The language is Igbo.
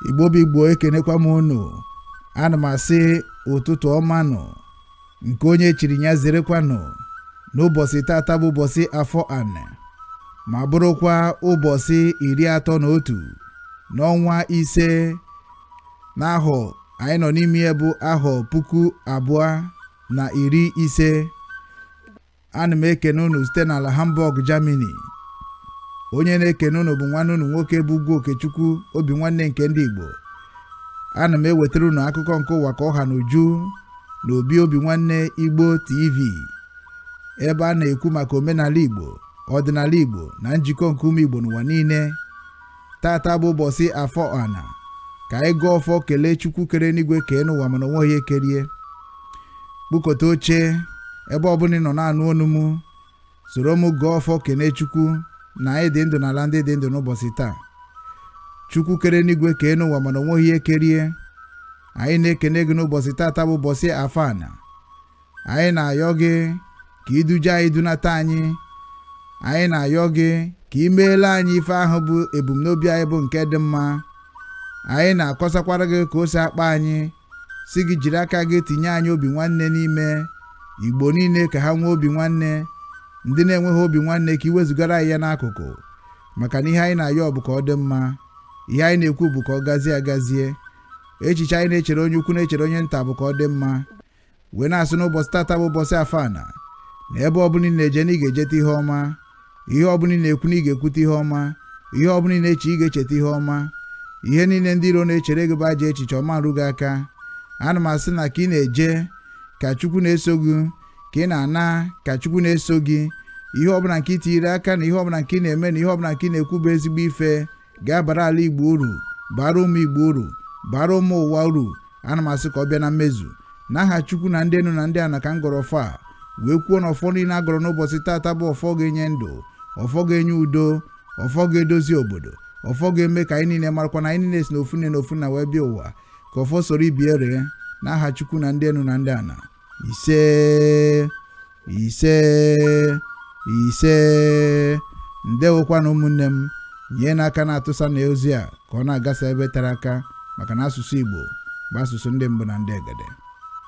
Igbo bụ Igbo ekenekwa m unu. Ana m asị ụtụtụ ọma nụ nke onye chiri ya zerekwanụ n'ụbọchị tata bụ ụbọchị Afo-Ani ma bụrụkwa ụbọchị 31 n'ọnwa ise n'ahọ anyị nọ n'ime ya bụ ahọ 2050. Ana m ekene unu site n'ala Hamburg, Germany. Onye na-ekene unu bụ nwanne unu nwoke bụ Ugwu Okechukwu Obinwanne nke ndị Igbo. Ana m ewetara unu akụkọ nke ụwa ka ọha na uju na Obinwannem Igbo TV, ebe a na-ekwu maka omenala Igbo, ọdịnala Igbo na njikọ nke ụmụ Igbo n'ụwa niile. Tata bụ ụbọchị Afo-Ani ka anyị gụọ ọfọ kelee Chukwu kere n'igwe kee n'ụwa mana onwe ya ekerie. Kpụkọta oche ebe ọbụla ị nọ na-anụ onu m, soro m gụọ ọfọ kene Chukwu na anyị dị ndụ n'ala ndị dị ndụ n'ụbọchị taa. Chukwu kere n'igwe kee n'ụwa mana onwe ya ekerie. Anyị na-ekene gị n'ụbọchị tata bụ ụbọchị Afo-Ani. Anyị na-ayọ gị ka iduje anyị dunata anyị. Anyị na-ayọ gị ka ị meela anyị ife ahụ bụ ebumnobi anyị bụ nke dị mma. Anyị na-akọsakwara gị ka o si akpa anyị, si gị jiri aka gị tinye anyị obi nwanne n'ime Igbo niile ka ha nwee obi nwanne. Ndị na-enweghị obi nwanne ka iwezugara anyị ya n'akụkụ, maka na ihe anyị na-ayọ bụ ka ọ dị mma. Ihe anyị na-ekwu bụ ka ọ gazie agazie. Echiche anyị na-echere onye ukwu na-echere onye nta bụ ka ọ dị mma. Wee na-asụ n'ụbọchị tata bụ ụbọchị Afo-Ani na ebe ọbụla ị na-eje na ị ga-ejeta ihe ọma. Ihe ọbụla ị na-ekwu na ị ga-ekwute ihe ọma. Ihe ọbụla ị na-eche ị ga-echeta ihe ọma. Ihe niile ndị iro na-echere gị bụ ajọ echiche ọma arụ gị aka. Ana m asị na ka ị na-eje ka Chukwu na-eso gị, ka ị na-ana ka Chukwu na-eso gị. Ihe ọbụla nke ị tinyere aka na ihe ọbụla nke ị na-eme na ihe ọbụla nke ị na-ekwu bụ ezigbo ife ga-abara ala Igbo uru, bara ụmụ Igbo uru, bara ụmụ ụwa uru. Ana m asị ka ọ bịa na mmezu n'aha Chukwu na ndị enu na ndị ana ka m gọrọ ọfọ a wee kwuo na ọfọ niile a gọrọ n'ụbọchị tata bụ ọfọ ga-enye ndụ, ọfọ ga-enye udo, ọfọ ga-edozi obodo, ọfọ ga-eme ka anyị niile marakwa na anyị niile si n'ofu nne na ofu na wee bịa ụwa. Ka ọfọ soro ibie ree n'aha Chukwu na ndị enu na ndị ana. Ise ise ise. Ndewokwanụ ụmụnne m, nye n'aka na-atụsa na ozi a ka ọ na-agasa ebe tere aka, maka na asụsụ Igbo bụ asụsụ ndị mbụ na ndị egede.